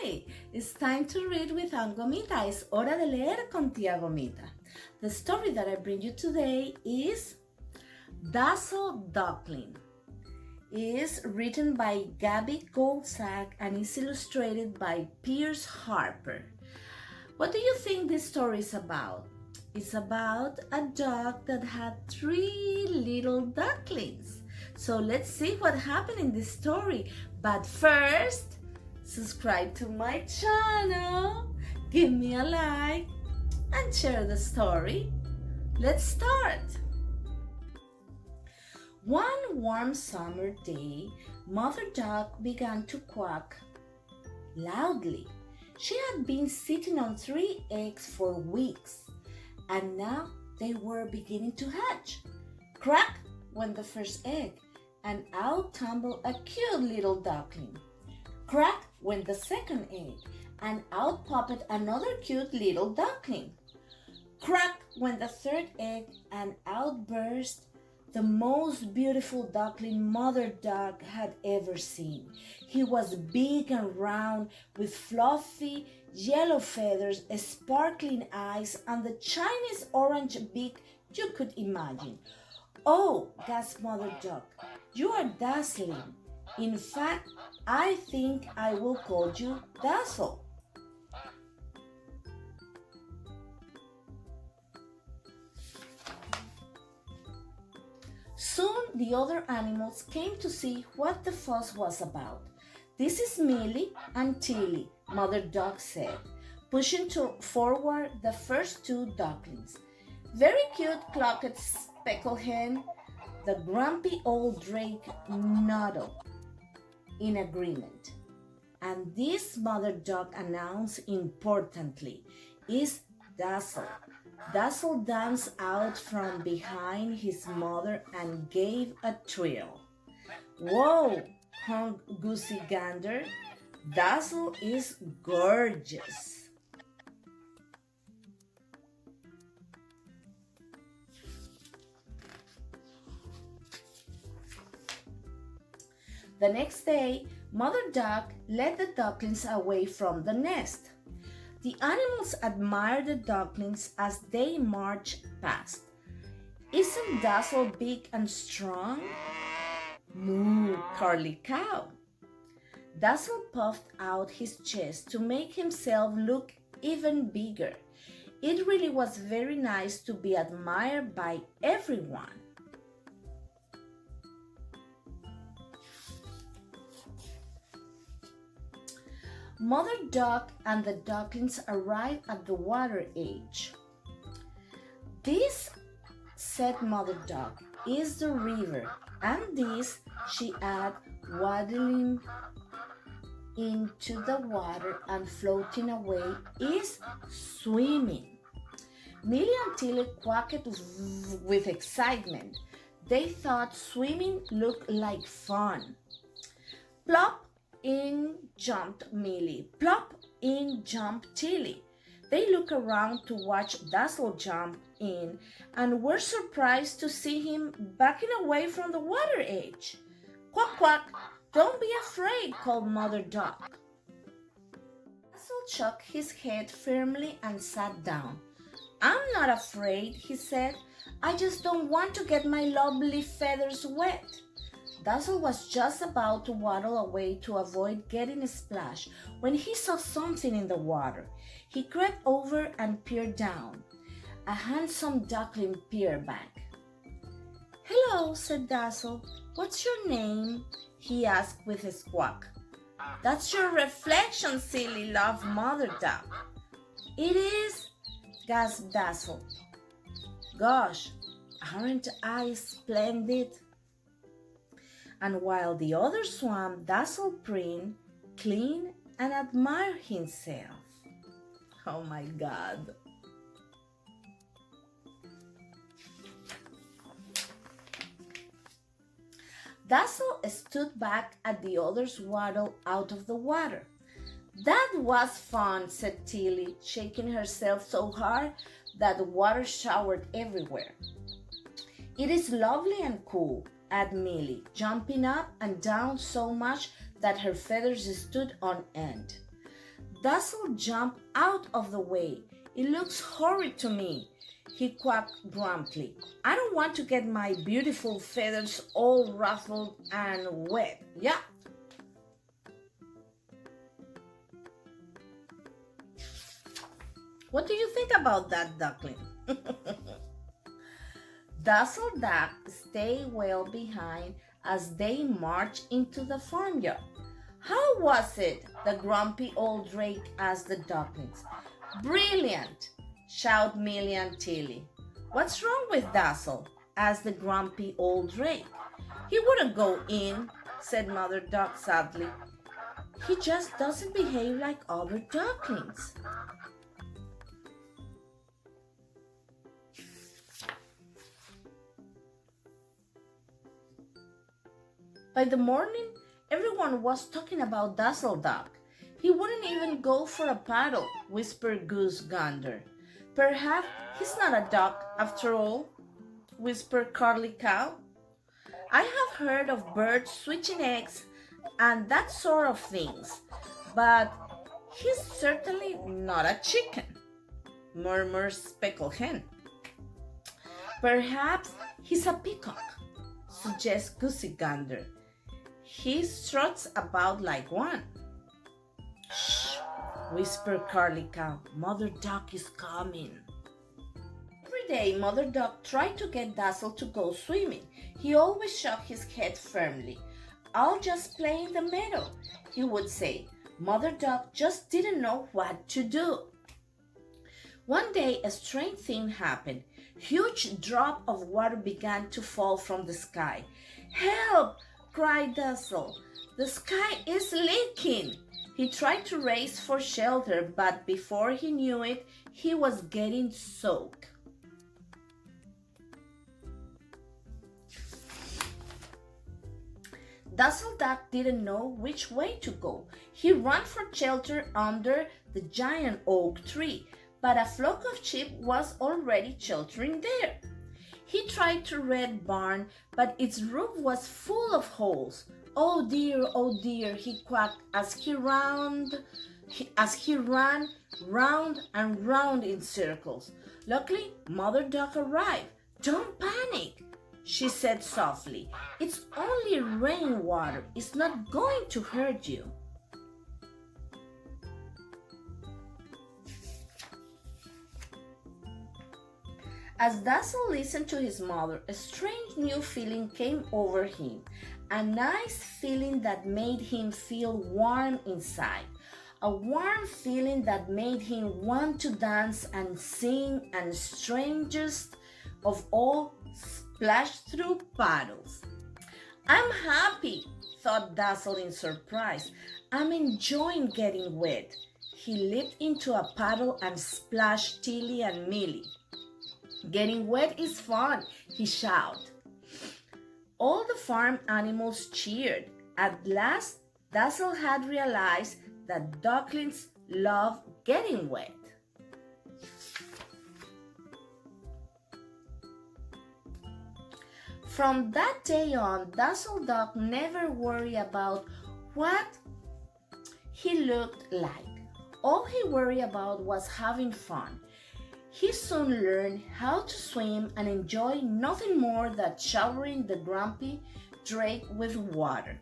Hi, it's time to read with Gomita. Es hora de leer con Tía Gomita. The story that I bring you today is Dazzle, Duckling. It is written by Gaby, Goldsack, and is illustrated by Piers, Harper. What do you think this story is about? It's about a dog that had 3 little ducklings. So let's see what happened in this story. But first, subscribe to my channel, give me a like, and share the story. Let's start. One warm summer day, Mother Duck began to quack loudly. She had been sitting on 3 eggs for weeks, and now they were beginning to hatch. Crack went the first egg, and out tumbled a cute little duckling. Crack went the second egg, and out popped another cute little duckling. Crack went the third egg, and out burst the most beautiful duckling Mother Duck had ever seen. He was big and round, with fluffy yellow feathers, sparkling eyes, and the shiniest orange beak you could imagine. "Oh," gasped Mother Duck, "you are dazzling. In fact, I think I will call you Dazzle." Soon the other animals came to see what the fuss was about. "This is Millie and Tilly," Mother Duck said, pushing forward the first 2 ducklings. "Very cute," clucked Speckled Hen. The grumpy old drake nodded in agreement. "And this," Mother Duck announced importantly, "is Dazzle." Dazzle danced out from behind his mother and gave a trill. "Whoa," honked Goosey Gander, "Dazzle is gorgeous." The next day, Mother Duck led the ducklings away from the nest. The animals admired the ducklings as they marched past. "Isn't Dazzle big and strong?" "Moo, Curly Cow." Dazzle puffed out his chest to make himself look even bigger. It really was very nice to be admired by everyone. Mother Duck and the ducklings arrived at the water edge. "This," said Mother Duck, "is the river, and this," she added, waddling into the water and floating away, "is swimming." Millie and Tilly quacked with excitement. They thought swimming looked like fun. Plop! In jumped Millie. Plop! In jumped Tilly. They looked around to watch Dazzle jump in and were surprised to see him backing away from the water edge. "Quack, quack! Don't be afraid," called Mother Duck. Dazzle shook his head firmly and sat down. "I'm not afraid," he said. "I just don't want to get my lovely feathers wet." Dazzle was just about to waddle away to avoid getting splashed when he saw something in the water. He crept over and peered down. A handsome duckling peered back. "Hello," said Dazzle. "What's your name?" he asked with a squawk. "That's your reflection, silly," laughed Mother Duck. "It is?" gasped Dazzle. "Gosh, aren't I splendid?" And while the others swam, Dazzle preened, cleaned, and admired himself. Oh my God. Dazzle stood back as the others waddled out of the water. "That was fun," said Tilly, shaking herself so hard that the water showered everywhere. "It is lovely and cool," added Millie, jumping up and down so much that her feathers stood on end. Dazzle jumped out of the way. It looks horrid to me, he quacked grumpily. I don't want to get my beautiful feathers all ruffled and wet. Yeah. What do you think about that, Duckling? Dazzle Duck stayed well behind as they marched into the farmyard. How was it? The grumpy old drake asked the ducklings. Brilliant, shouted Millie and Tilly. What's wrong with Dazzle? Asked the grumpy old drake. He wouldn't go in, said Mother Duck sadly. He just doesn't behave like other ducklings. By the morning, everyone was talking about Dazzle Duck. He wouldn't even go for a paddle, whispered Goose Gander. Perhaps he's not a duck after all, whispered Curly Cow. I have heard of birds switching eggs and that sort of things, but he's certainly not a chicken, murmured Speckled Hen. Perhaps he's a peacock, suggests Goosey Gander. He struts about like one. Shh, whispered Curly Cow. Mother Duck is coming. Every day, Mother Duck tried to get Dazzle to go swimming. He always shook his head firmly. I'll just play in the meadow, he would say. Mother Duck just didn't know what to do. One day, a strange thing happened. Huge drop of water began to fall from the sky. Help! Cried Dazzle. The sky is leaking. He tried to race for shelter, but before he knew it, he was getting soaked. Dazzle Duck didn't know which way to go. He ran for shelter under the giant oak tree, but a flock of sheep was already sheltering there. He tried to Red Barn, but its roof was full of holes. Oh dear, he quacked as he ran round and round in circles. Luckily, Mother Duck arrived. Don't panic, she said softly. It's only rainwater. It's not going to hurt you. As Dazzle listened to his mother, a strange new feeling came over him, a nice feeling that made him feel warm inside, a warm feeling that made him want to dance and sing, and strangest of all, splash through puddles. I'm happy, thought Dazzle in surprise. I'm enjoying getting wet. He leaped into a puddle and splashed Tilly and Millie. Getting wet is fun, he shouted. All the farm animals cheered. At last, Dazzle had realized that ducklings love getting wet. From that day on, Dazzle Duck never worried about what he looked like. All he worried about was having fun. He soon learned how to swim and enjoyed nothing more than showering the grumpy drake with water.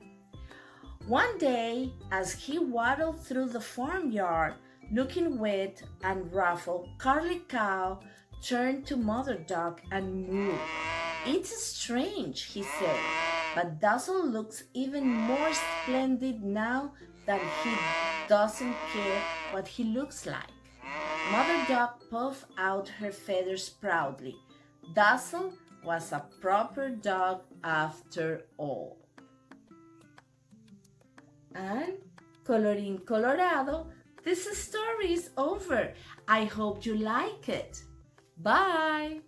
One day, as he waddled through the farmyard, looking wet and ruffled, Curly Cow turned to Mother Duck and mooed. It's strange, he said, but Dazzle looks even more splendid now that he doesn't care what he looks like. Mother Duck puffed out her feathers proudly. Dazzle was a proper dog after all. And colorín colorado, this story is over. I hope you like it. Bye!